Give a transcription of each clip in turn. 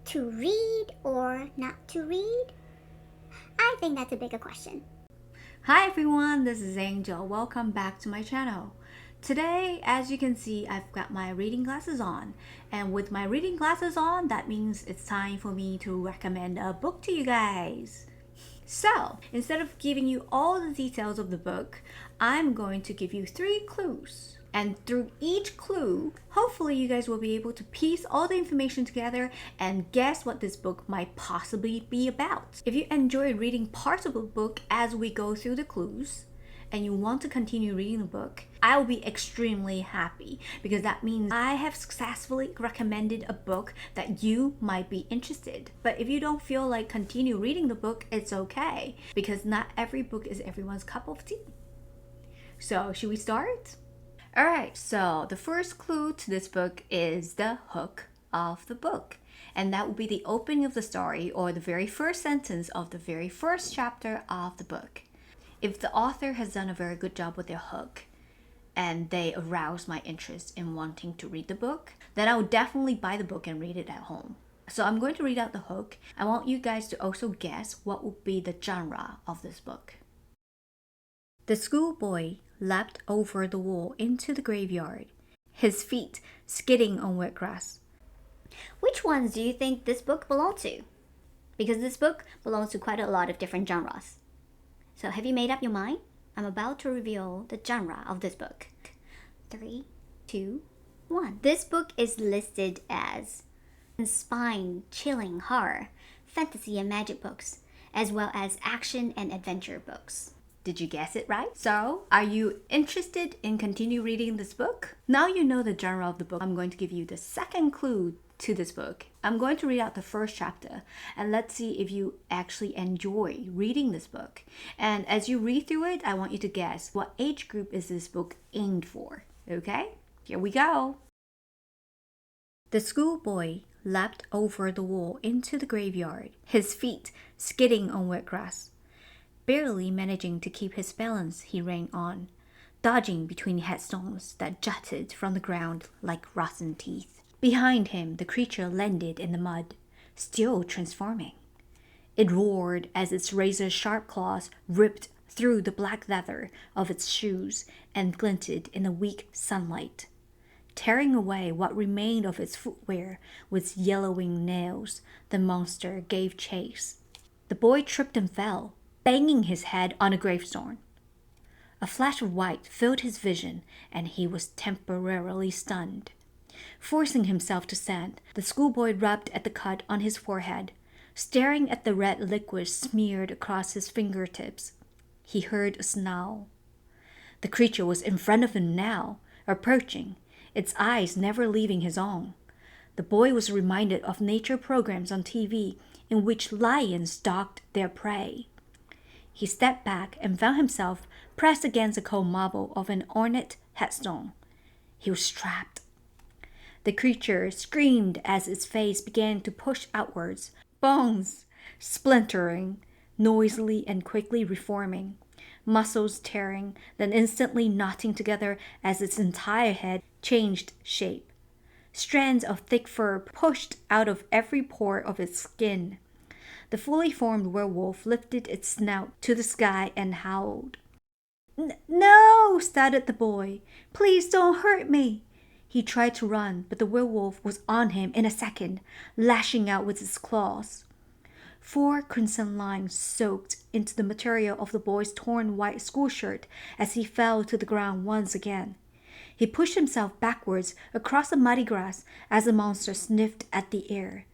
To read or not to read? I think that's a bigger question. Hi everyone, this is Angel. Welcome back to my channel. Today, as you can see, I've got my reading glasses on. And with my reading glasses on, that means it's time for me to recommend a book to you guys. So, instead of giving you all the details of the book, I'm going to give you 3 clues. And through each clue, hopefully you guys will be able to piece all the information together and guess what this book might possibly be about. If you enjoy reading parts of the book as we go through the clues, and you want to continue reading the book, I will be extremely happy because that means I have successfully recommended a book that you might be interested. But if you don't feel like continue reading the book, it's okay because not every book is everyone's cup of tea. So, should we start? Alright, so the first clue to this book is the hook of the book. And that will be the opening of the story or the very first sentence of the very first chapter of the book. If the author has done a very good job with their hook and they arouse my interest in wanting to read the book, then I would definitely buy the book and read it at home. So I'm going to read out the hook. I want you guys to also guess what would be the genre of this book. The schoolboy leapt over the wall into the graveyard, his feet skidding on wet grass. Which ones do you think this book belongs to? Because this book belongs to quite a lot of different genres. So have you made up your mind? I'm about to reveal the genre of this book. 3, 2, 1. This book is listed as spine-chilling horror, fantasy and magic books, as well as action and adventure books. Did you guess it right? So, are you interested in continue reading this book? Now you know the genre of the book, I'm going to give you the second clue to this book. I'm going to read out the first chapter and let's see if you actually enjoy reading this book. And as you read through it, I want you to guess what age group is this book aimed for. Okay? Here we go. The schoolboy leapt over the wall into the graveyard, his feet skidding on wet grass. Barely managing to keep his balance, he ran on, dodging between headstones that jutted from the ground like rotten teeth. Behind him, the creature landed in the mud, still transforming. It roared as its razor-sharp claws ripped through the black leather of its shoes and glinted in the weak sunlight. Tearing away what remained of its footwear with yellowing nails, the monster gave chase. The boy tripped and fell, banging his head on a gravestone. A flash of white filled his vision, and he was temporarily stunned. Forcing himself to stand, the schoolboy rubbed at the cut on his forehead, staring at the red liquid smeared across his fingertips. He heard a snarl. The creature was in front of him now, approaching, its eyes never leaving his own. The boy was reminded of nature programs on TV in which lions stalked their prey. He stepped back and found himself pressed against the cold marble of an ornate headstone. He was trapped. The creature screamed as its face began to push outwards, bones splintering, noisily and quickly reforming, muscles tearing, then instantly knotting together as its entire head changed shape. Strands of thick fur pushed out of every pore of its skin. The fully formed werewolf lifted its snout to the sky and howled. No, stuttered the boy. Please don't hurt me. He tried to run, but the werewolf was on him in a second, lashing out with its claws. 4 crimson lines soaked into the material of the boy's torn white school shirt as he fell to the ground once again. He pushed himself backwards across the muddy grass as the monster sniffed at the air,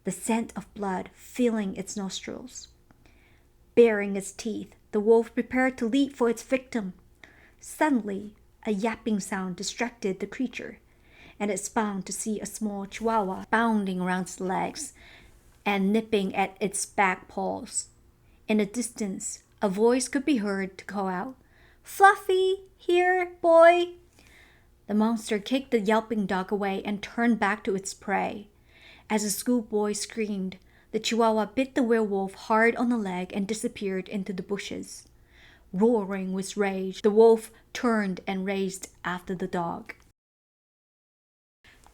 the scent of blood filling its nostrils. Baring its teeth, the wolf prepared to leap for its victim. Suddenly, a yapping sound distracted the creature, and it spun to see a small chihuahua bounding around its legs and nipping at its back paws. In the distance, a voice could be heard to call out, "Fluffy, here, boy!" The monster kicked the yelping dog away and turned back to its prey. As the schoolboy screamed, the chihuahua bit the werewolf hard on the leg and disappeared into the bushes. Roaring with rage, the wolf turned and raced after the dog.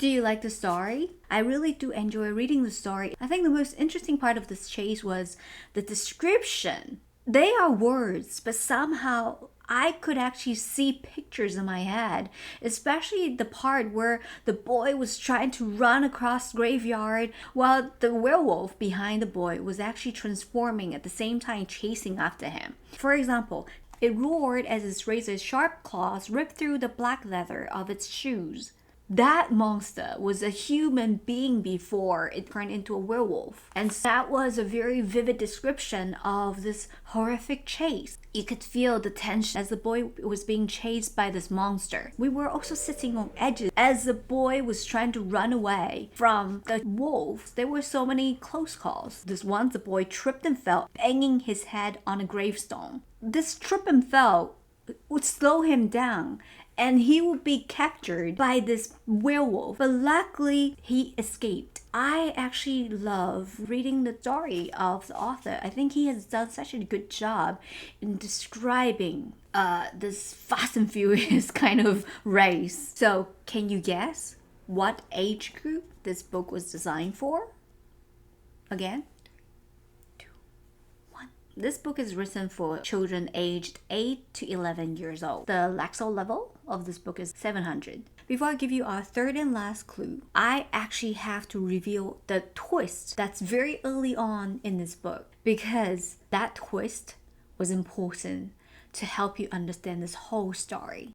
Do you like the story? I really do enjoy reading the story. I think the most interesting part of this chase was the description. They are words, but somehow I could actually see pictures in my head, especially the part where the boy was trying to run across the graveyard while the werewolf behind the boy was actually transforming at the same time chasing after him. For example, it roared as its razor-sharp claws ripped through the black leather of its shoes. That monster was a human being before it turned into a werewolf. And that was a very vivid description of this horrific chase. You could feel the tension as the boy was being chased by this monster. We were also sitting on edges as the boy was trying to run away from the wolves. There were so many close calls. This once the boy tripped and fell, banging his head on a gravestone. This trip and fell would slow him down, and he would be captured by this werewolf. But luckily, he escaped. I actually love reading the story of the author. I think he has done such a good job in describing this fast and furious kind of race. So, can you guess what age group this book was designed for? Again? This book is written for children aged 8 to 11 years old. The Lexile level of this book is 700. Before I give you our third and last clue, I actually have to reveal the twist that's very early on in this book, because that twist was important to help you understand this whole story.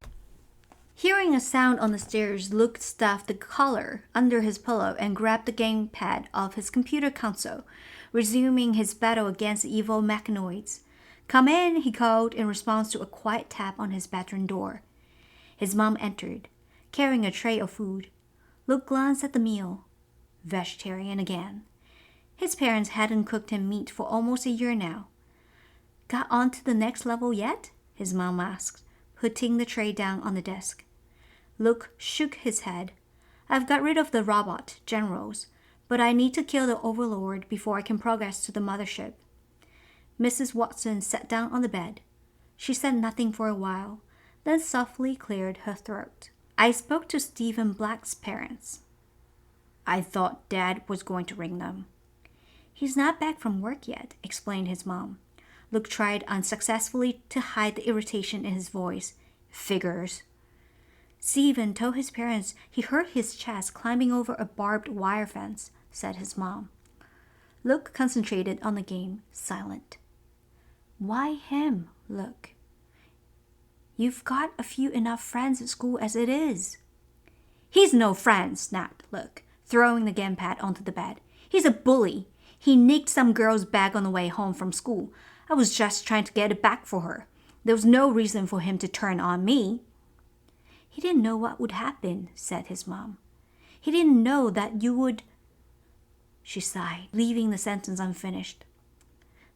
Hearing a sound on the stairs, Luke stuffed the collar under his pillow and grabbed the gamepad of his computer console, resuming his battle against the evil mechanoids. "Come in," he called in response to a quiet tap on his bedroom door. His mom entered, carrying a tray of food. Luke glanced at the meal. Vegetarian again. His parents hadn't cooked him meat for almost a year now. "Got on to the next level yet?" his mom asked, putting the tray down on the desk. Luke shook his head. "I've got rid of the robot generals, but I need to kill the overlord before I can progress to the mothership." Mrs. Watson sat down on the bed. She said nothing for a while, then softly cleared her throat. "I spoke to Stephen Black's parents. I thought Dad was going to ring them." "He's not back from work yet," explained his mom. Luke tried unsuccessfully to hide the irritation in his voice. "Figures." "Stephen told his parents he hurt his chest climbing over a barbed wire fence," said his mom. Luke concentrated on the game, silent. "Why him, Luke? You've got a few enough friends at school as it is." "He's no friend," snapped Luke, throwing the gamepad onto the bed. "He's a bully. He nicked some girl's bag on the way home from school. I was just trying to get it back for her. There was no reason for him to turn on me." "He didn't know what would happen," said his mom. "He didn't know that you would..." She sighed, leaving the sentence unfinished.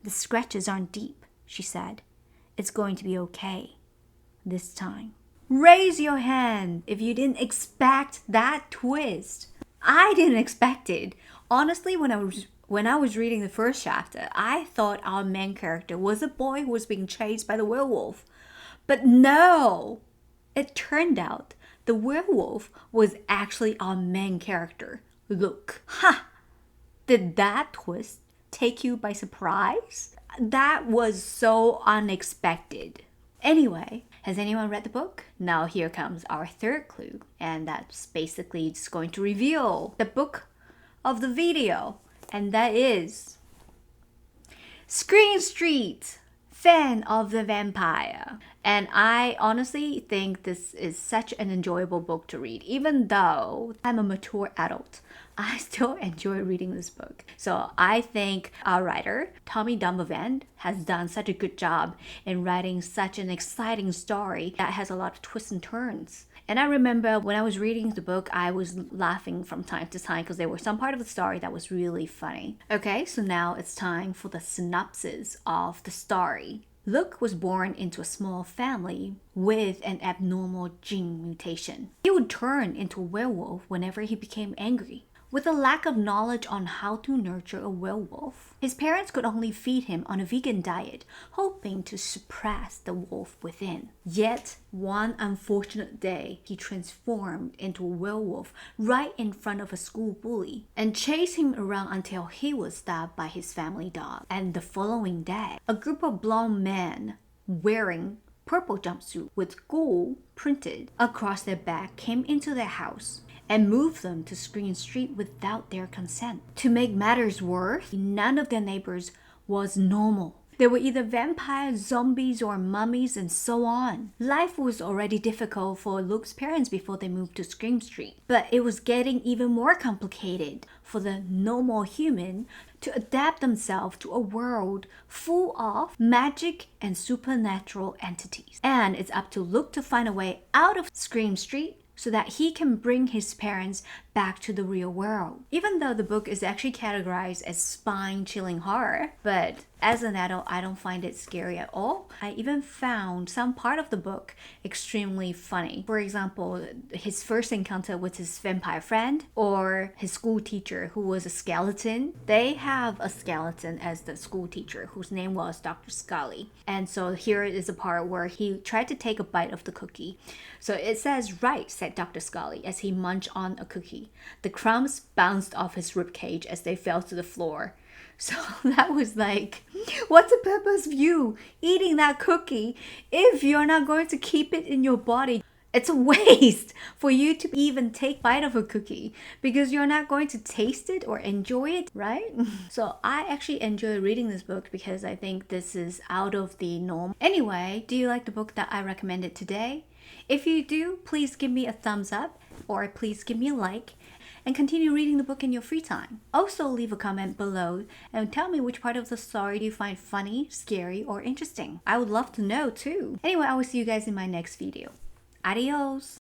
"The scratches aren't deep," she said. "It's going to be okay. This time." Raise your hand if you didn't expect that twist. I didn't expect it. Honestly, when I was reading the first chapter, I thought our main character was a boy who was being chased by the werewolf. But no! It turned out the werewolf was actually our main character, Luke. Ha! Did that twist take you by surprise? That was so unexpected. Anyway, has anyone read the book? Now here comes our third clue, and that's basically just going to reveal the book of the video, and that is Screen Street, Fan of the Vampire. And I honestly think this is such an enjoyable book to read. Even though I'm a mature adult, I still enjoy reading this book. So I think our writer, Tommy Dumoulin, has done such a good job in writing such an exciting story that has a lot of twists and turns. And I remember when I was reading the book, I was laughing from time to time because there were some part of the story that was really funny. Okay, so now it's time for the synopsis of the story. Luke was born into a small family with an abnormal gene mutation. He would turn into a werewolf whenever he became angry. With a lack of knowledge on how to nurture a werewolf, his parents could only feed him on a vegan diet, hoping to suppress the wolf within. Yet, one unfortunate day, he transformed into a werewolf right in front of a school bully and chased him around until he was stabbed by his family dog. And the following day, a group of blonde men wearing purple jumpsuit with ghoul printed across their back came into their house and moved them to Scream Street without their consent. To make matters worse, none of their neighbors was normal. They were either vampires, zombies, or mummies, and so on. Life was already difficult for Luke's parents before they moved to Scream Street, but it was getting even more complicated for the normal human to adapt themselves to a world full of magic and supernatural entities. And it's up to Luke to find a way out of Scream Street so that he can bring his parents back to the real world. Even though the book is actually categorized as spine-chilling horror, but as an adult, I don't find it scary at all. I even found some part of the book extremely funny. For example, his first encounter with his vampire friend or his school teacher who was a skeleton. They have a skeleton as the school teacher whose name was Dr. Scully. And so here is a part where he tried to take a bite of the cookie. So it says, "Right," said Dr. Scully as he munched on a cookie. The crumbs bounced off his ribcage as they fell to the floor. So that was like, what's the purpose of you eating that cookie if you're not going to keep it in your body? It's a waste for you to even take a bite of a cookie because you're not going to taste it or enjoy it, right? So I actually enjoy reading this book because I think this is out of the norm. Anyway, do you like the book that I recommended today? If you do, please give me a thumbs up or please give me a like and continue reading the book in your free time. Also, leave a comment below and tell me which part of the story you find funny, scary, or interesting. I would love to know too. Anyway, I will see you guys in my next video. Adios!